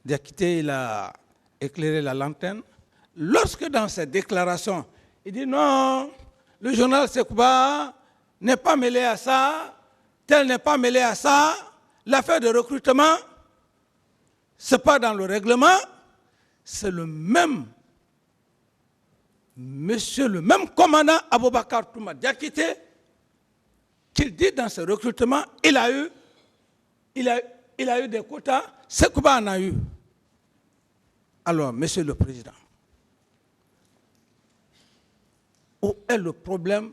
Diakité, il a éclairé la lanterne. Lorsque dans cette déclaration, il dit non, le journal Sekouba n'est pas mêlé à ça, tel n'est pas mêlé à ça, l'affaire de recrutement, ce n'est pas dans le règlement, c'est le même monsieur, le même commandant Aboubakar Touma Diakité, qui dit dans ce recrutement, il a eu des quotas, Sekouba en a eu. Alors, monsieur le Président, où est le problème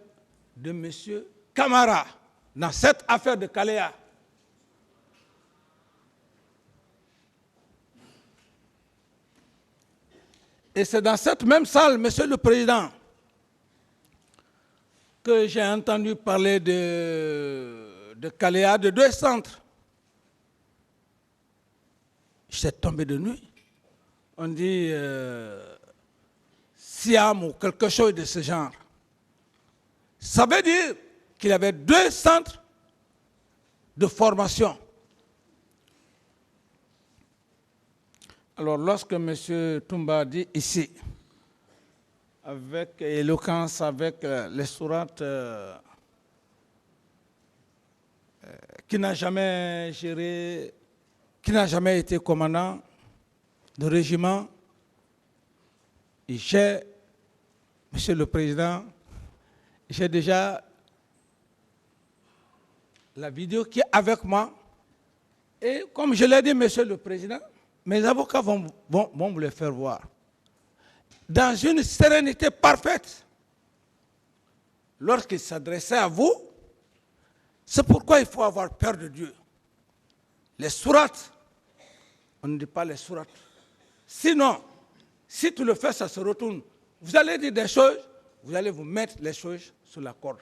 de monsieur Camara dans cette affaire de Kaléa? Et c'est dans cette même salle, monsieur le Président, que j'ai entendu parler de Kaléa, de 2 centres. J'étais tombé de nuit. On dit Siam ou quelque chose de ce genre. Ça veut dire qu'il y avait 2 centres de formation. Alors, lorsque M. Toumba dit ici, avec éloquence, avec les sourates, qui n'a jamais géré, qui n'a jamais été commandant de régiment, et j'ai, Monsieur le Président, j'ai déjà la vidéo qui est avec moi, et comme je l'ai dit, Monsieur le Président, mes avocats vont vous le faire voir. Dans une sérénité parfaite, lorsqu'il s'adressait à vous, c'est pourquoi il faut avoir peur de Dieu. Les sourates, on ne dit pas les sourates. Sinon, si tu le fais, ça se retourne. Vous allez dire des choses, vous allez vous mettre les choses sur la corde.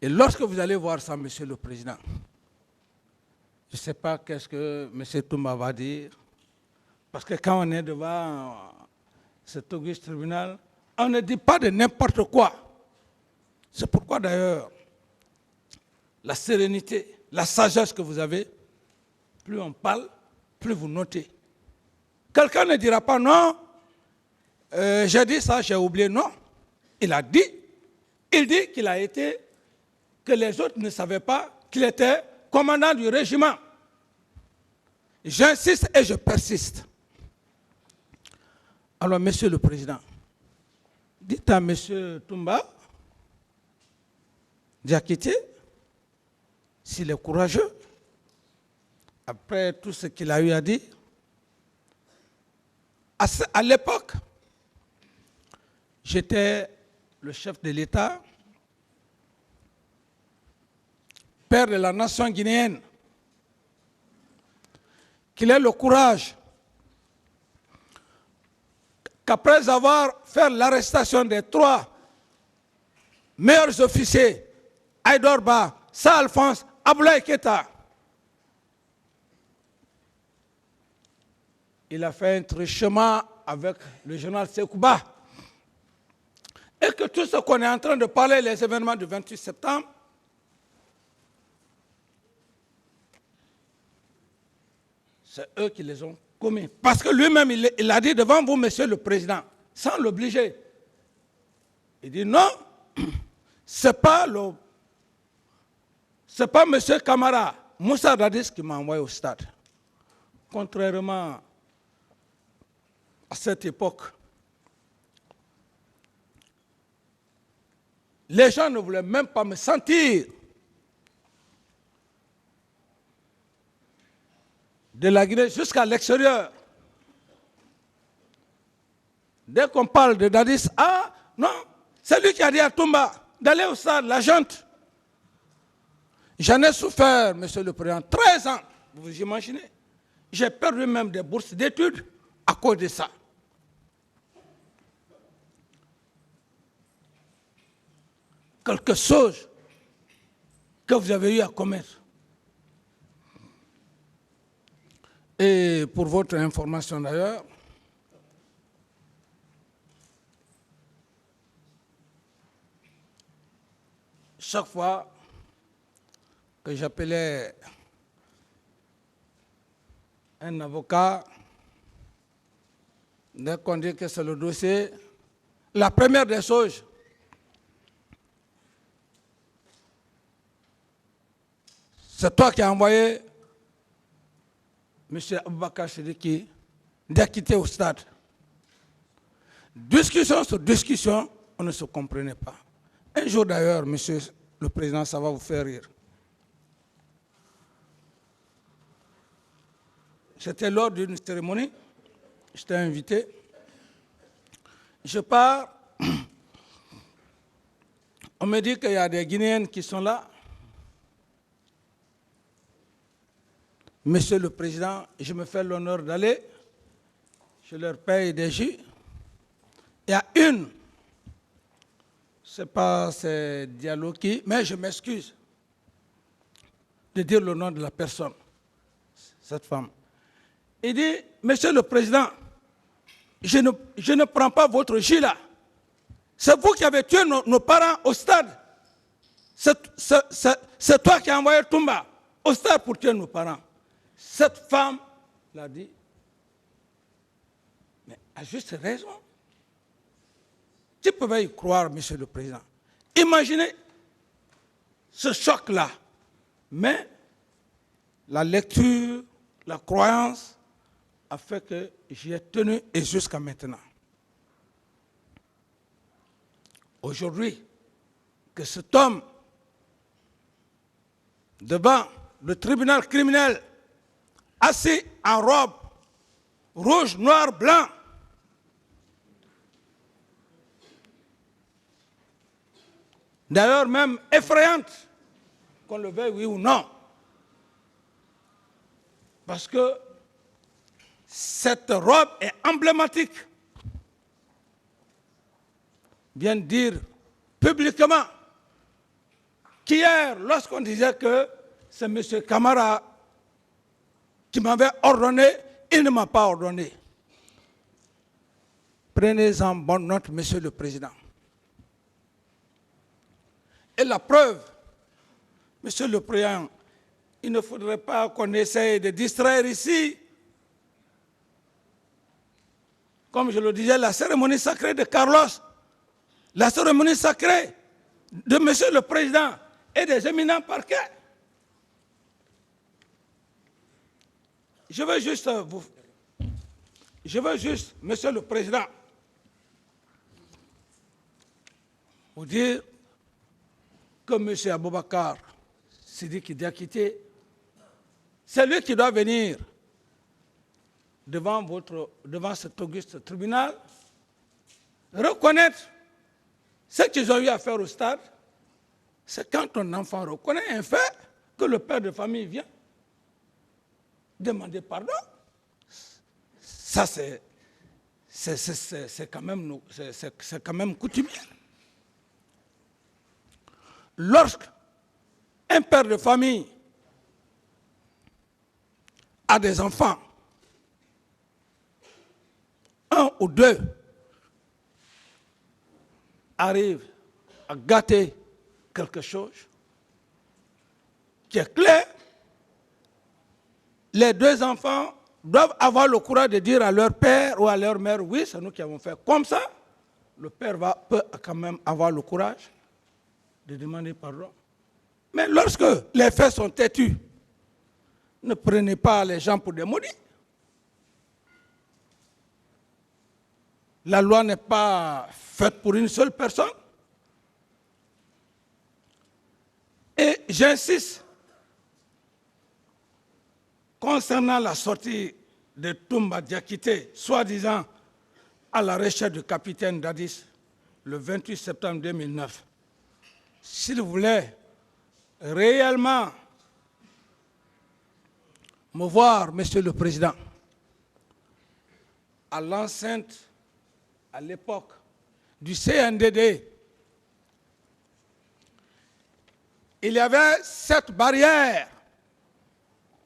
Et lorsque vous allez voir ça, Monsieur le Président, je ne sais pas qu'est-ce que M. Toumba va dire, parce que quand on est devant cet auguste tribunal, on ne dit pas de n'importe quoi. C'est pourquoi d'ailleurs, la sérénité, la sagesse que vous avez, plus on parle, plus vous notez. Quelqu'un ne dira pas non, j'ai dit ça, j'ai oublié. Non, il a dit, il dit qu'il a été, que les autres ne savaient pas qu'il était commandant du régiment. J'insiste et je persiste. Alors, Monsieur le Président, dites à Monsieur Toumba Diakité, s'il est courageux, après tout ce qu'il a eu à dire, à l'époque, j'étais le chef de l'État, père de la nation guinéenne, qu'il ait le courage qu'après avoir fait l'arrestation des 3 meilleurs officiers, Aïdor Ba, Sa Alphonse, Aboulaye Keita, il a fait un truchement avec le général Sekouba. Et que tout ce qu'on est en train de parler, les événements du 28 septembre, c'est eux qui les ont commis. Parce que lui-même, il a dit devant vous, Monsieur le Président, sans l'obliger. Il dit non, ce n'est pas M. Camara, Moussa Dadis qui m'a envoyé au stade. Contrairement à cette époque, les gens ne voulaient même pas me sentir de la Guinée jusqu'à l'extérieur. Dès qu'on parle de Dadis, ah non, c'est lui qui a dit à Toumba d'aller au stade, la junte. J'en ai souffert, Monsieur le Président, 13 ans, vous imaginez. J'ai perdu même des bourses d'études à cause de ça. Quelque chose que vous avez eu à commettre. Et pour votre information d'ailleurs, chaque fois que j'appelais un avocat, dès qu'on dit que c'est le dossier, la première des choses, c'est toi qui as envoyé M. Aboubakar Sidiki d'acquitter au stade. Discussion sur discussion, on ne se comprenait pas. Un jour d'ailleurs, Monsieur le Président, ça va vous faire rire. J'étais lors d'une cérémonie, j'étais invité. Je pars, on me dit qu'il y a des Guinéennes qui sont là. Monsieur le Président, je me fais l'honneur d'aller, je leur paye des jus. Il y a une, c'est Diallo qui, mais je m'excuse de dire le nom de la personne, cette femme. Il dit, Monsieur le Président, je ne prends pas votre jus là. C'est vous qui avez tué nos parents au stade. C'est toi qui as envoyé Toumba au stade pour tuer nos parents. Cette femme l'a dit, mais à juste raison. Tu pouvais y croire, Monsieur le Président. Imaginez ce choc-là. Mais la lecture, la croyance a fait que j'y ai tenu et jusqu'à maintenant. Aujourd'hui, que cet homme, devant le tribunal criminel, assis en robe, rouge, noir, blanc, d'ailleurs même effrayante, qu'on le veuille oui ou non, parce que cette robe est emblématique, vient dire publiquement qu'hier, lorsqu'on disait que c'est M. Camara qui m'avait ordonné, il ne m'a pas ordonné. Prenez-en bonne note, Monsieur le Président. Et la preuve, Monsieur le Président, il ne faudrait pas qu'on essaye de distraire ici, comme je le disais, la cérémonie sacrée de Carlos, la cérémonie sacrée de Monsieur le Président et des éminents parquets. Je veux juste, Monsieur le Président, vous dire que M. Aboubakar Sidiki Diakité, c'est lui qui doit venir devant cet auguste tribunal, reconnaître ce qu'ils ont eu à faire au stade. C'est quand un enfant reconnaît un fait que le père de famille vient demander pardon. Ça, c'est quand même coutumier. Lorsqu'un père de famille a des enfants, un ou deux arrivent à gâter quelque chose qui est clair, les deux enfants doivent avoir le courage de dire à leur père ou à leur mère, oui, c'est nous qui avons fait comme ça. Le père peut quand même avoir le courage de demander pardon. Mais lorsque les faits sont têtus, ne prenez pas les gens pour des maudits. La loi n'est pas faite pour une seule personne. Et j'insiste, concernant la sortie de Toumba Diakité, soi-disant à la recherche du capitaine Dadis, le 28 septembre 2009, s'il voulait réellement me voir, Monsieur le Président, à l'enceinte, à l'époque du CNDD, il y avait cette barrière,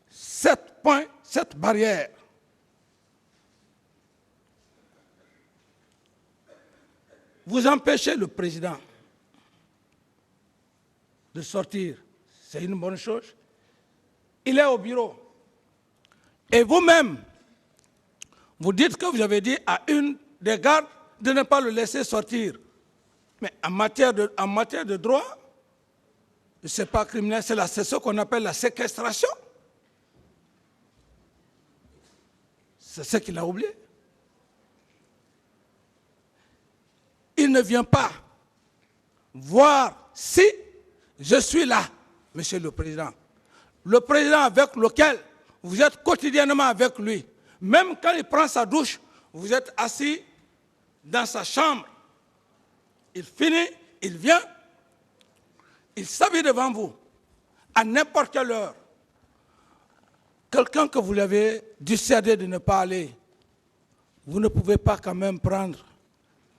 7 points, cette barrière. Vous empêchez le président de sortir, c'est une bonne chose. Il est au bureau. Et vous-même, vous dites que vous avez dit à une des gardes de ne pas le laisser sortir. Mais en matière de droit, ce n'est pas criminel, c'est ce qu'on appelle la séquestration. C'est ce qu'il a oublié. Il ne vient pas voir si je suis là, Monsieur le Président. Le président avec lequel vous êtes quotidiennement avec lui, même quand il prend sa douche, vous êtes assis dans sa chambre. Il finit, il vient, il s'habille devant vous, à n'importe quelle heure. Quelqu'un que vous l'avez dissuadé de ne pas aller, vous ne pouvez pas quand même prendre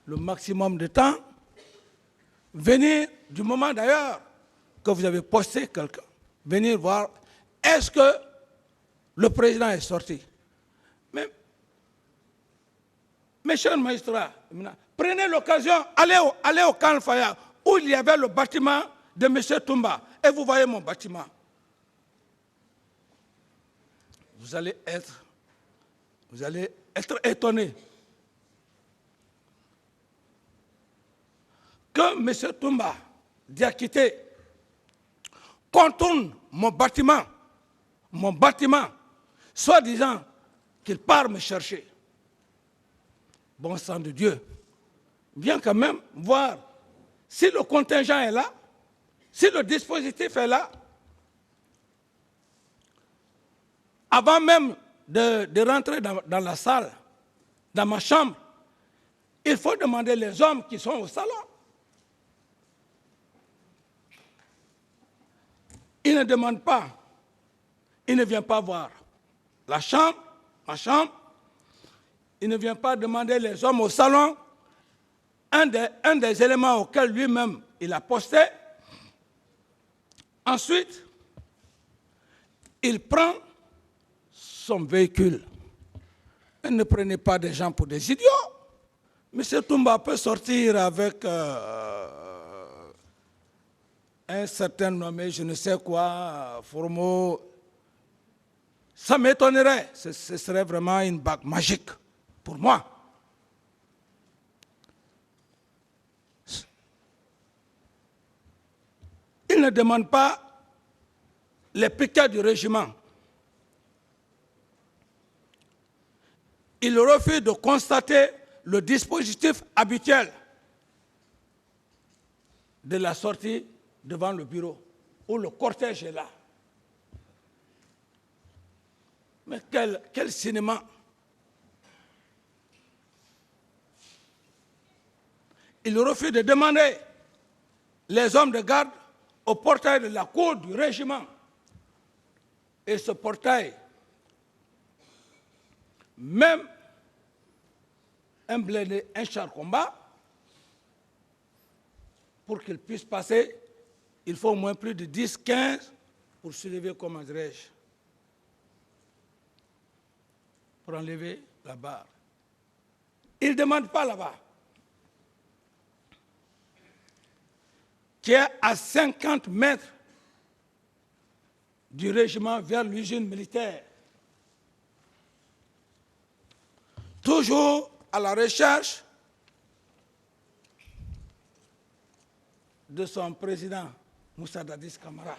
le maximum de temps, venir du moment d'ailleurs que vous avez posté quelqu'un, venir voir, est-ce que le président est sorti? Mais, mes chers magistrats, prenez l'occasion, allez au Camp Faya, où il y avait le bâtiment de M. Toumba, et vous voyez mon bâtiment. Vous allez être étonné que M. Toumba Diakité contourne mon bâtiment, soi-disant qu'il part me chercher. Bon sang de Dieu, viens quand même voir si le contingent est là, si le dispositif est là. Avant même de rentrer dans la salle, dans ma chambre, il faut demander les hommes qui sont au salon. Il ne demande pas, il ne vient pas voir ma chambre, il ne vient pas demander les hommes au salon. Un des éléments auxquels lui-même il a posté. Ensuite, il prend son véhicule. Ne prenez pas des gens pour des idiots. M. Toumba peut sortir avec un certain nommé, je ne sais quoi, Formo. Ça m'étonnerait. Ce serait vraiment une bague magique pour moi. Il ne demande pas les piquets du régiment. Il refuse de constater le dispositif habituel de la sortie devant le bureau, où le cortège est là. Mais quel cinéma! Il refuse de demander les hommes de garde au portail de la cour du régiment. Et ce portail, même un blindé, un char combat, pour qu'il puisse passer, il faut au moins plus de 10, 15 pour soulever, comment dirais-je, pour enlever la barre. Il ne demande pas là-bas, qui est à 50 mètres du régiment vers l'usine militaire. Toujours à la recherche de son président, Moussa Dadis Camara.